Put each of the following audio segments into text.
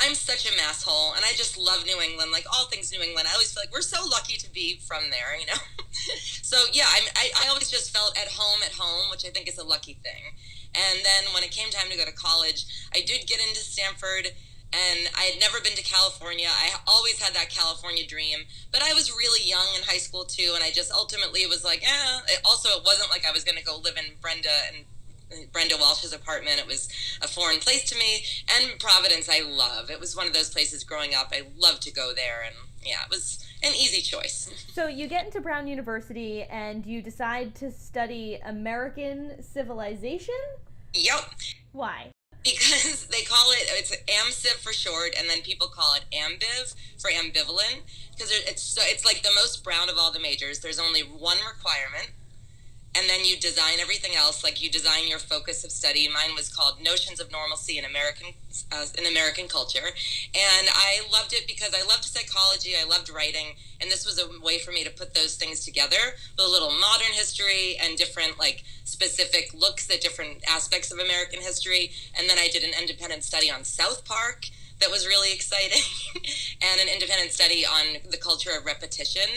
I'm such a masshole, and I just love New England, like all things New England. I always feel like we're so lucky to be from there, you know? So, yeah, I always just felt at home, which I think is a lucky thing. And then when it came time to go to college, I did get into Stanford, and I had never been to California. I always had that California dream, but I was really young in high school too, and I just ultimately was like, Also, it wasn't like I was going to go live in Brenda Walsh's apartment. It was a foreign place to me, and Providence I love. It was one of those places growing up. I loved to go there, and yeah, it was an easy choice. So you get into Brown University and you decide to study American civilization? Yep. Why? Because they call it's AmCiv for short, and then people call it AmBiv for ambivalent, because it's like the most brown of all the majors. There's only one requirement, and then you design everything else. Like you design your focus of study. Mine was called Notions of Normalcy in American Culture, and I loved it because I loved psychology, I loved writing, and this was a way for me to put those things together, the little modern history and different like specific looks at different aspects of American history. And then I did an independent study on South Park that was really exciting, and an independent study on the culture of repetition,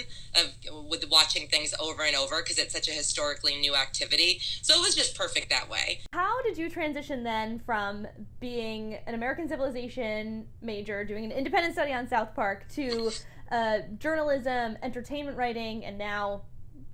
with watching things over and over because it's such a historically new activity. So it was just perfect that way. How did you transition then from being an American civilization major, doing an independent study on South Park, to journalism, entertainment writing, and now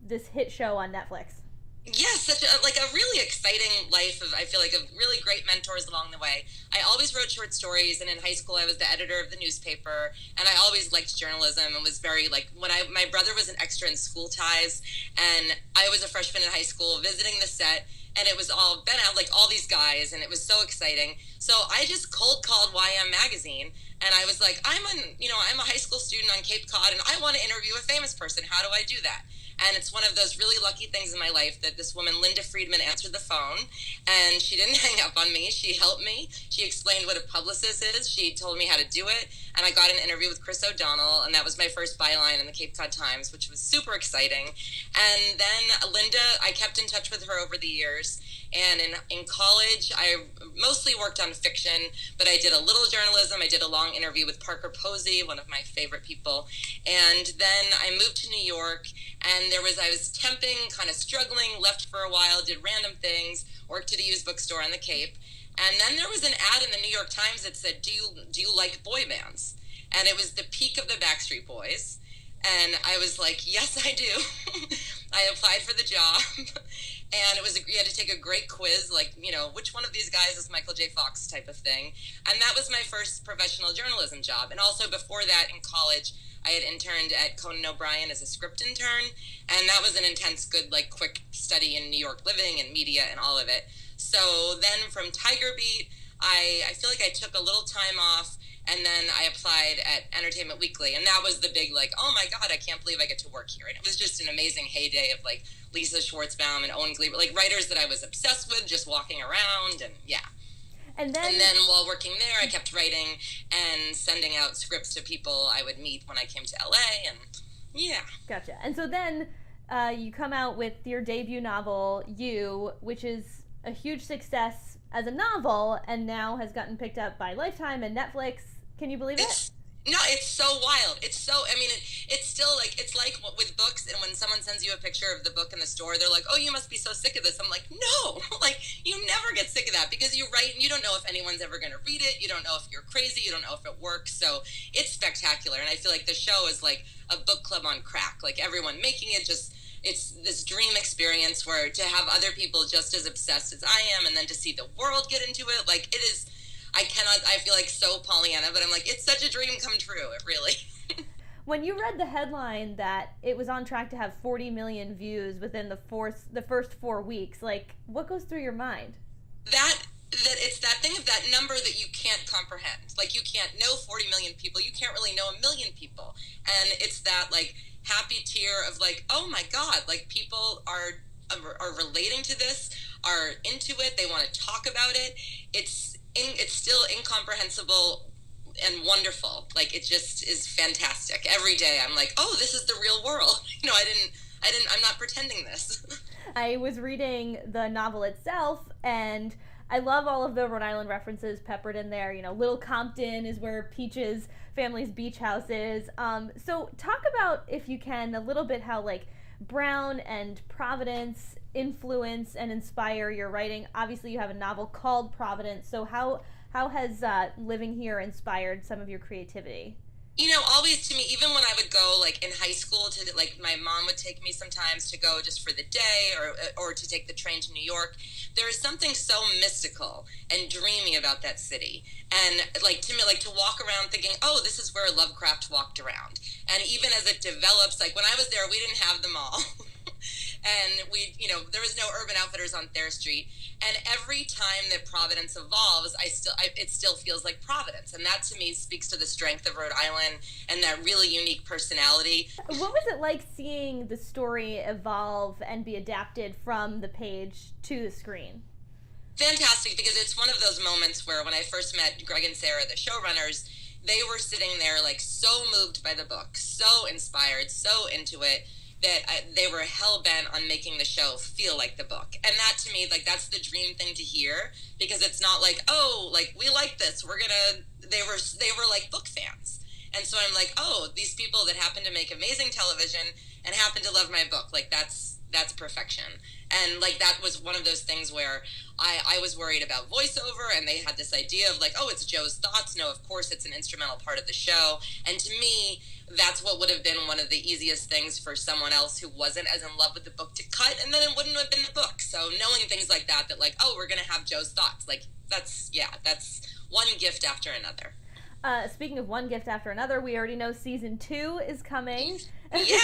this hit show on Netflix? Yes, such a really exciting life of, I feel like, of really great mentors along the way. I always wrote short stories, and in high school I was the editor of the newspaper, and I always liked journalism and was very like, my brother was an extra in School Ties, and I was a freshman in high school visiting the set, and it was all Ben out, like all these guys, and it was so exciting. So I just cold called YM Magazine, and I was like, I'm a high school student on Cape Cod, and I want to interview a famous person. How do I do that? And it's one of those really lucky things in my life that this woman, Linda Friedman, answered the phone, and she didn't hang up on me. She helped me. She explained what a publicist is. She told me how to do it, and I got an interview with Chris O'Donnell, and that was my first byline in the Cape Cod Times, which was super exciting. And then Linda, I kept in touch with her over the years, and in college, I mostly worked on fiction, but I did a little journalism. I did a long interview with Parker Posey, one of my favorite people, and then I moved to New York, and I was temping, kind of struggling, left for a while, did random things, worked at a used bookstore on the Cape. And then there was an ad in the New York Times that said, do you like boy bands? And it was the peak of the Backstreet Boys. And I was like, yes, I do. I applied for the job. And you had to take a great quiz, like, which one of these guys is Michael J. Fox type of thing. And that was my first professional journalism job. And also before that in college, I had interned at Conan O'Brien as a script intern, and that was an intense, good, like, quick study in New York living and media and all of it. So then from Tiger Beat, I feel like I took a little time off, and then I applied at Entertainment Weekly, and that was the big, like, oh my God, I can't believe I get to work here. And it was just an amazing heyday of, like, Lisa Schwartzbaum and Owen Gleiber, like, writers that I was obsessed with, just walking around, and yeah. And then while working there, I kept writing and sending out scripts to people I would meet when I came to LA, and yeah. Gotcha. And so then you come out with your debut novel, You, which is a huge success as a novel, and now has gotten picked up by Lifetime and Netflix. Can you believe it? No, it's so wild. It's still like, it's like with books, and when someone sends you a picture of the book in the store, they're like, oh, you must be so sick of this. I'm like, no, like, you never get sick of that, because you write and you don't know if anyone's ever going to read it. You don't know if you're crazy. You don't know if it works. So it's spectacular. And I feel like the show is like a book club on crack. Like, everyone making it, it's this dream experience where to have other people just as obsessed as I am, and then to see the world get into it, like, it is, I feel like so Pollyanna, but I'm like, it's such a dream come true. It really. When you read the headline that it was on track to have 40 million views within the first 4 weeks, like, what goes through your mind? That it's that thing of that number that you can't comprehend. Like, you can't know 40 million people. You can't really know a million people. And it's that, like, happy tear of, like, oh my God, like, people are relating to this, are into it, they want to talk about it. It's still incomprehensible and wonderful. Like, it just is fantastic. Every day I'm like, oh, this is the real world. I'm not pretending this. I was reading the novel itself, and I love all of the Rhode Island references peppered in there. You know, Little Compton is where Peach's family's beach house is. So talk about, if you can, a little bit how like Brown and Providence influence and inspire your writing. Obviously, you have a novel called Providence. So how has living here inspired some of your creativity? You know, always to me, even when I would go like in high school to like my mom would take me sometimes to go just for the day or to take the train to New York. There is something so mystical and dreamy about that city. And like to me, like to walk around thinking, oh, this is where Lovecraft walked around. And even as it develops, like when I was there, we didn't have them all. And we, you know, there was no Urban Outfitters on Thayer Street. And every time that Providence evolves, it still feels like Providence. And that to me speaks to the strength of Rhode Island and that really unique personality. What was it like seeing the story evolve and be adapted from the page to the screen? Fantastic, because it's one of those moments where when I first met Greg and Sarah, the showrunners, they were sitting there like so moved by the book, so inspired, so into it, that they were hell-bent on making the show feel like the book. And that to me, like, that's the dream thing to hear, because it's not like, oh, like, we like this, they were like book fans. And so I'm like, oh, these people that happen to make amazing television and happen to love my book, like, that's perfection. And like that was one of those things where I was worried about voiceover, and they had this idea of like, oh, it's Joe's thoughts. No, of course it's an instrumental part of the show. And to me, that's what would have been one of the easiest things for someone else who wasn't as in love with the book to cut, and then it wouldn't have been the book. So knowing things like that like, oh, we're going to have Joe's thoughts, like that's one gift after another. Speaking of one gift after another, we already know season 2 is coming. Yeah.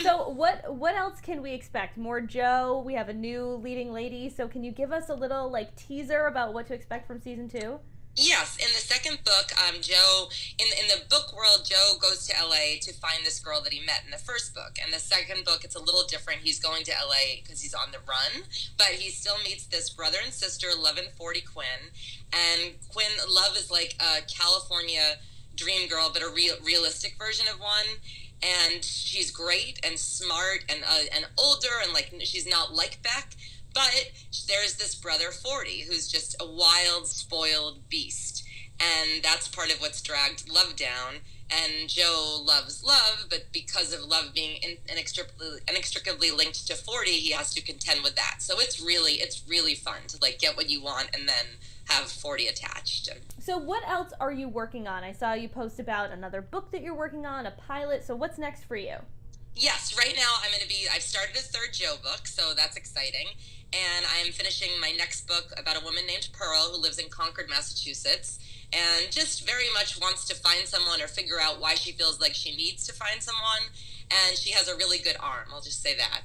So what else can we expect? More Joe. We have a new leading lady. So can you give us a little like teaser about what to expect from season 2? Yes, in the second book, Joe, in the book world, Joe goes to LA to find this girl that he met in the first book. And the second book, it's a little different. He's going to LA because he's on the run, but he still meets this brother and sister, Love and 40 Quinn. And Love is like a California dream girl, but a realistic version of one. And she's great and smart and older, and like she's not like Beck. But there's this brother 40 who's just a wild, spoiled beast. And that's part of what's dragged Love down. And Joe loves Love, but because of Love being inextricably linked to 40, he has to contend with that. So it's really fun to like get what you want and then have 40 attached. So what else are you working on? I saw you post about another book that you're working on, a pilot. So what's next for you? Yes, right now I've started a third Joe book, so that's exciting. And I'm finishing my next book about a woman named Pearl who lives in Concord, Massachusetts, and just very much wants to find someone or figure out why she feels like she needs to find someone. And she has a really good arm, I'll just say that.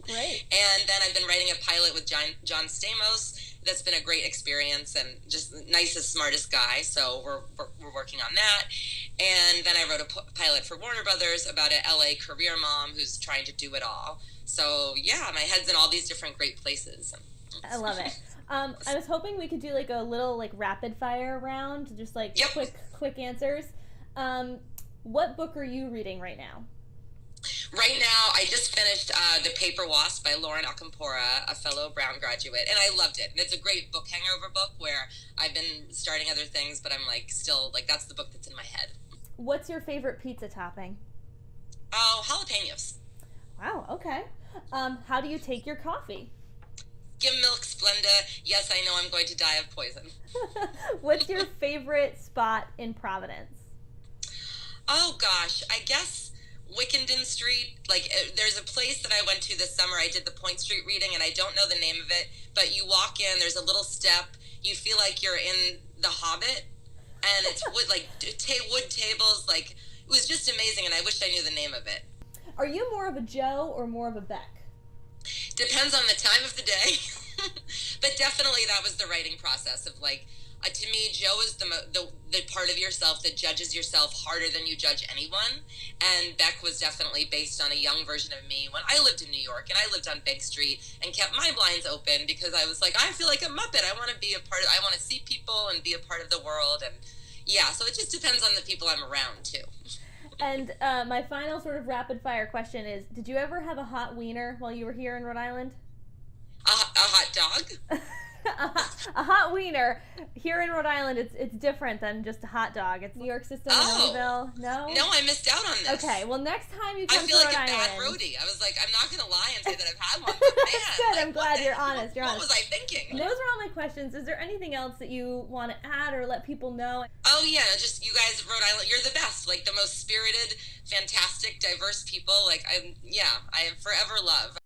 Great. And then I've been writing a pilot with John Stamos. That's been a great experience, and just the nicest, smartest guy. So we're working on that. And then I wrote a pilot for Warner Brothers about an LA career mom who's trying to do it all. So yeah, my head's in all these different great places. I love it. I was hoping we could do like a little like rapid fire round, just like quick answers. What book are you reading right now? Right now, I just finished The Paper Wasp by Lauren Alcampora, a fellow Brown graduate, and I loved it. And it's a great book hangover book where I've been starting other things, but I'm like still like that's the book that's in my head. What's your favorite pizza topping? Oh, jalapenos. Wow, okay. How do you take your coffee? Skim milk, Splenda. Yes, I know I'm going to die of poison. What's your favorite spot in Providence? Oh gosh, I guess Wickenden Street. Like there's a place that I went to this summer. I did the Point Street reading, and I don't know the name of it, but you walk in, there's a little step, you feel like you're in The Hobbit, and it's wood tables. Like it was just amazing, and I wish I knew the name of it. Are you more of a Joe or more of a Beck? Depends on the time of the day. But definitely that was the writing process of like, to me, Joe is the part of yourself that judges yourself harder than you judge anyone. And Beck was definitely based on a young version of me when I lived in New York and I lived on Bank Street and kept my blinds open because I was like, I feel like a Muppet. I want to be I want to see people and be a part of the world. And yeah, so it just depends on the people I'm around too. And my final sort of rapid fire question is, did you ever have a hot wiener while you were here in Rhode Island? A hot dog? A hot wiener. Here in Rhode Island, it's different than just a hot dog. It's New York system in Louisville. No? No, I missed out on this. Okay, well, next time you come to Rhode Island... I feel like a bad roadie. I was like, I'm not going to lie and say that I've had one, but man. Good, like, I'm glad you're honest. What was I thinking? Those were all my questions. Is there anything else that you want to add or let people know? Oh, yeah, just you guys, Rhode Island, you're the best. Like, the most spirited, fantastic, diverse people. Like, I forever love.